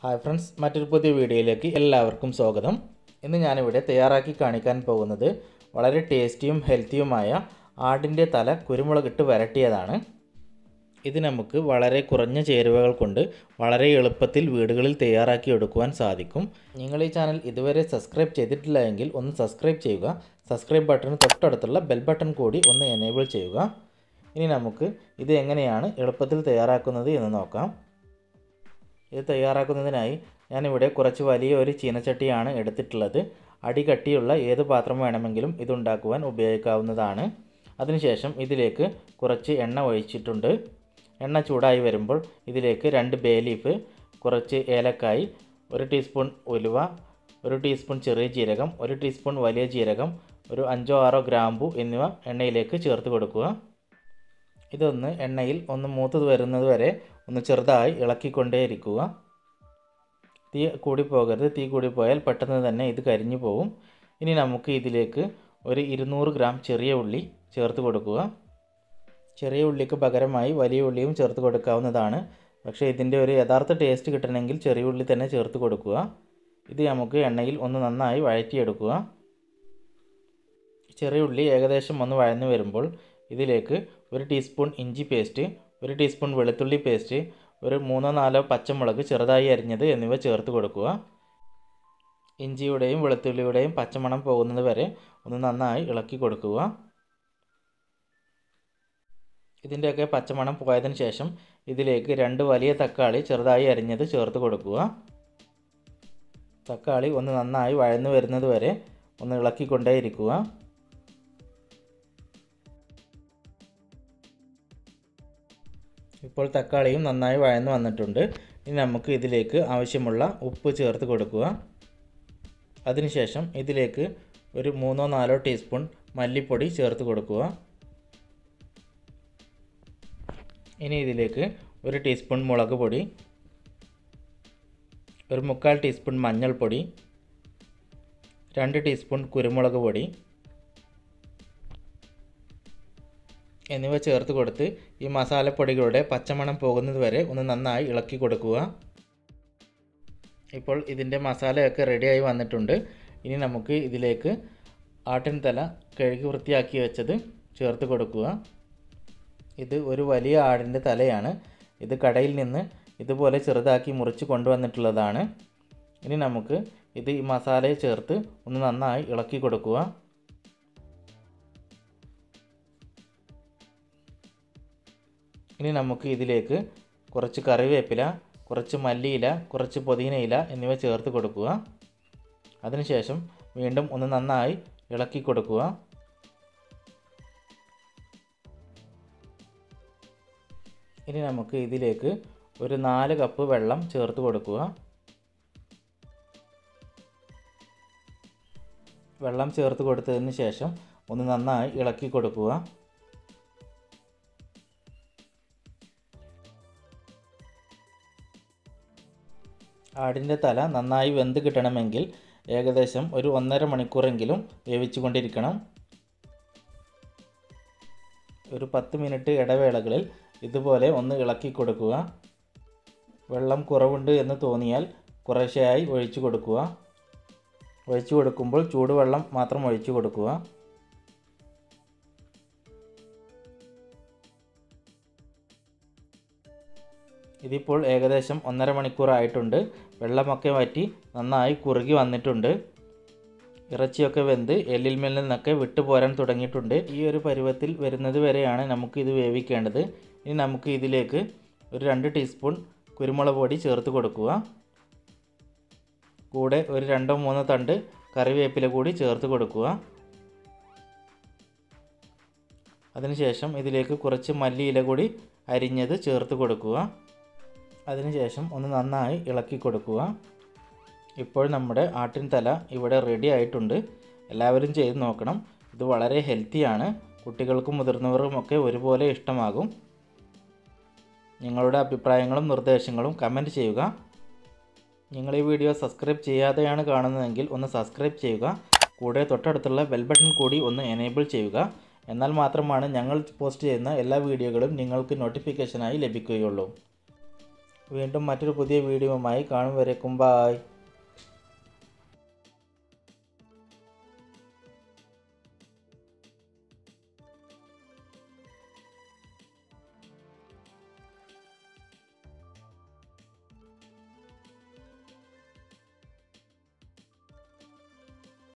Hi friends, മറ്റൊരു പുതിയ വീഡിയോയിലേക്ക് എല്ലാവർക്കും സ്വാഗതം. ഇന്ന് ഞാനിവിടെ തയ്യാറാക്കി കാണിക്കാൻ പോകുന്നത് വളരെ ടേസ്റ്റിയും ഹെൽത്തിയുമായ ആടിൻ്റെ തല കുരുമുളകിട്ട് വരട്ടിയതാണ്. ഇത് നമുക്ക് വളരെ കുറഞ്ഞ ചേരുവകൾ കൊണ്ട് വളരെ എളുപ്പത്തിൽ വീടുകളിൽ തയ്യാറാക്കി എടുക്കുവാൻ സാധിക്കും. നിങ്ങൾ ഈ ചാനൽ ഇതുവരെ സബ്സ്ക്രൈബ് ചെയ്തിട്ടില്ല എങ്കിൽ ഒന്ന് സബ്സ്ക്രൈബ് ചെയ്യുക. സബ്സ്ക്രൈബ് ബട്ടൺ തൊട്ടടുത്തുള്ള ബെൽ ബട്ടൺ കൂടി ഒന്ന് എനേബിൾ ചെയ്യുക. ഇനി നമുക്ക് ഇത് എങ്ങനെയാണ് എളുപ്പത്തിൽ തയ്യാറാക്കുന്നത് എന്ന് നോക്കാം. ഇത് തയ്യാറാക്കുന്നതിനായി ഞാനിവിടെ കുറച്ച് വലിയ ഒരു ചീനച്ചട്ടിയാണ് എടുത്തിട്ടുള്ളത്. അടി കട്ടിയുള്ള ഏത് പാത്രം വേണമെങ്കിലും ഇതുണ്ടാക്കുവാൻ ഉപയോഗിക്കാവുന്നതാണ്. അതിനുശേഷം ഇതിലേക്ക് കുറച്ച് എണ്ണ ഒഴിച്ചിട്ടുണ്ട്. എണ്ണ ചൂടായി വരുമ്പോൾ ഇതിലേക്ക് 2 ബേ ലീഫ്, കുറച്ച് ഏലക്കായ്, 1 ടീസ്പൂൺ ഉലുവ, 1 ടീസ്പൂൺ ചെറിയ ജീരകം, 1 ടീസ്പൂൺ വലിയ ജീരകം, ഒരു 5-6 ഗ്രാമ്പു എന്നിവ എണ്ണയിലേക്ക് ചേർത്ത് കൊടുക്കുക. ഇതൊന്ന് എണ്ണയിൽ ഒന്ന് മൂത്ത് വരുന്നത് വരെ ഒന്ന് ചെറുതായി ഇളക്കിക്കൊണ്ടേയിരിക്കുക. തീ കൂടിപ്പോകരുത്. തീ കൂടിപ്പോയാൽ പെട്ടെന്ന് തന്നെ ഇത് കരിഞ്ഞു പോകും. ഇനി നമുക്ക് ഇതിലേക്ക് ഒരു 200 ഗ്രാം ചെറിയ ഉള്ളി ചേർത്ത് കൊടുക്കുക. ചെറിയ ഉള്ളിക്ക് പകരമായി വലിയ ഉള്ളിയും ചേർത്ത് കൊടുക്കാവുന്നതാണ്. പക്ഷേ ഇതിൻ്റെ ഒരു യഥാർത്ഥ ടേസ്റ്റ് കിട്ടണമെങ്കിൽ ചെറിയ ഉള്ളി തന്നെ ചേർത്ത് കൊടുക്കുക. ഇത് നമുക്ക് എണ്ണയിൽ ഒന്ന് നന്നായി വഴറ്റിയെടുക്കുക. ചെറിയ ഉള്ളി ഏകദേശം ഒന്ന് വഴന്നു വരുമ്പോൾ ഇതിലേക്ക് 1 ടീസ്പൂൺ ഇഞ്ചി പേസ്റ്റ്, 1 ടീസ്പൂൺ വെളുത്തുള്ളി പേസ്റ്റ്, ഒരു 3-4 പച്ചമുളക് ചെറുതായി അരിഞ്ഞത് എന്നിവ ചേർത്ത് കൊടുക്കുക. ഇഞ്ചിയുടെയും വെളുത്തുള്ളിയുടെയും പച്ചമണം പോകുന്നത് വരെ ഒന്ന് നന്നായി ഇളക്കി കൊടുക്കുക. ഇതിൻ്റെയൊക്കെ പച്ചമണം പോയതിന് ശേഷം ഇതിലേക്ക് 2 വലിയ തക്കാളി ചെറുതായി അരിഞ്ഞത് ചേർത്ത് കൊടുക്കുക. തക്കാളി ഒന്ന് നന്നായി വഴന്നു വരുന്നത് വരെ ഒന്ന് ഇളക്കിക്കൊണ്ടേയിരിക്കുക. ഇപ്പോൾ തക്കാളിയും നന്നായി വഴന്നു വന്നിട്ടുണ്ട്. ഇനി നമുക്ക് ഇതിലേക്ക് ആവശ്യമുള്ള ഉപ്പ് ചേർത്ത് കൊടുക്കുക. അതിനുശേഷം ഇതിലേക്ക് ഒരു 3-4 ടീസ്പൂൺ മല്ലിപ്പൊടി ചേർത്ത് കൊടുക്കുക. ഇനി ഇതിലേക്ക് 1 ടീസ്പൂൺ മുളക് പൊടി, ഒരു 3/4 ടീസ്പൂൺ മഞ്ഞൾപ്പൊടി, 2 ടീസ്പൂൺ കുരുമുളക് പൊടി എന്നിവ ചേർത്ത് കൊടുത്ത് ഈ മസാലപ്പൊടികളുടെ പച്ചമണം പോകുന്നത് വരെ ഒന്ന് നന്നായി ഇളക്കി കൊടുക്കുക. ഇപ്പോൾ ഇതിൻ്റെ മസാലയൊക്കെ റെഡിയായി വന്നിട്ടുണ്ട്. ഇനി നമുക്ക് ഇതിലേക്ക് ആട്ടിൻ തല കഴുകി വൃത്തിയാക്കി വെച്ചത് ചേർത്ത് കൊടുക്കുക. ഇത് ഒരു വലിയ ആടിൻ്റെ തലയാണ്. ഇത് കടയിൽ നിന്ന് ഇതുപോലെ ചെറുതാക്കി മുറിച്ച് കൊണ്ടുവന്നിട്ടുള്ളതാണ്. ഇനി നമുക്ക് ഇത് ഈ മസാലയെ ചേർത്ത് ഒന്ന് നന്നായി ഇളക്കി കൊടുക്കുക. ഇനി നമുക്ക് ഇതിലേക്ക് കുറച്ച് കറിവേപ്പില, കുറച്ച് മല്ലിയില, കുറച്ച് പുതിനയില എന്നിവ ചേർത്ത് കൊടുക്കുക. അതിനുശേഷം വീണ്ടും ഒന്ന് നന്നായി ഇളക്കി കൊടുക്കുക. ഇനി നമുക്ക് ഇതിലേക്ക് ഒരു 4 കപ്പ് വെള്ളം ചേർത്ത് കൊടുക്കുക. വെള്ളം ചേർത്ത് കൊടുത്തതിന് ശേഷം ഒന്ന് നന്നായി ഇളക്കി കൊടുക്കുക. ആടിൻ്റെ തല നന്നായി വെന്ത് കിട്ടണമെങ്കിൽ ഏകദേശം ഒരു 1.5 മണിക്കൂറെങ്കിലും വേവിച്ചു കൊണ്ടിരിക്കണം. ഒരു 10 മിനിറ്റ് ഇടവേളകളിൽ ഇതുപോലെ ഒന്ന് ഇളക്കി കൊടുക്കുക. വെള്ളം കുറവുണ്ട് എന്ന് തോന്നിയാൽ കുറേശ്ശെയായി ഒഴിച്ചു കൊടുക്കുക. ഒഴിച്ചു കൊടുക്കുമ്പോൾ ചൂടുവെള്ളം മാത്രം ഒഴിച്ചു കൊടുക്കുക. ഇതിപ്പോൾ ഏകദേശം 1.5 മണിക്കൂർ ആയിട്ടുണ്ട്. വെള്ളമൊക്കെ വറ്റി നന്നായി കുറുകി വന്നിട്ടുണ്ട്. ഇറച്ചിയൊക്കെ വെന്ത് എല്ലിൽ മേൽ നിന്നൊക്കെ വിട്ടു പോരാൻ തുടങ്ങിയിട്ടുണ്ട്. ഈ ഒരു പരുവത്തിൽ വരുന്നത് വരെയാണ് നമുക്കിത് വേവിക്കേണ്ടത്. ഇനി നമുക്ക് ഇതിലേക്ക് ഒരു 2 ടീസ്പൂൺ കുരുമുളക് പൊടി ചേർത്ത് കൊടുക്കുക. കൂടെ ഒരു 2-3 തണ്ട് കറിവേപ്പില കൂടി ചേർത്ത് കൊടുക്കുക. അതിനുശേഷം ഇതിലേക്ക് കുറച്ച് മല്ലിയില കൂടി അരിഞ്ഞത് ചേർത്ത് കൊടുക്കുക. അതിനുശേഷം ഒന്ന് നന്നായി ഇളക്കി കൊടുക്കുക. ഇപ്പോൾ നമ്മുടെ ആട്ടിൻ തല ഇവിടെ റെഡി ആയിട്ടുണ്ട്. എല്ലാവരും ചെയ്ത് നോക്കണം. ഇത് വളരെ ഹെൽത്തിയാണ്. കുട്ടികൾക്കും മുതിർന്നവർക്കുമൊക്കെ ഒരുപോലെ ഇഷ്ടമാകും. നിങ്ങളുടെ അഭിപ്രായങ്ങളും നിർദ്ദേശങ്ങളും കമൻറ്റ് ചെയ്യുക. നിങ്ങൾ ഈ വീഡിയോ സബ്സ്ക്രൈബ് ചെയ്യാതെയാണ് കാണുന്നതെങ്കിൽ ഒന്ന് സബ്സ്ക്രൈബ് ചെയ്യുക. കൂടെ തൊട്ടടുത്തുള്ള ബെൽ ബട്ടൺ കൂടി ഒന്ന് എനേബിൾ ചെയ്യുക. എന്നാൽ മാത്രമാണ് ഞങ്ങൾ പോസ്റ്റ് ചെയ്യുന്ന എല്ലാ വീഡിയോകളും നിങ്ങൾക്ക് നോട്ടിഫിക്കേഷനായി ലഭിക്കുകയുള്ളൂ. വീണ്ടും മറ്റൊരു പുതിയ വീഡിയോയുമായി കാണും വരേക്കും ബായ്.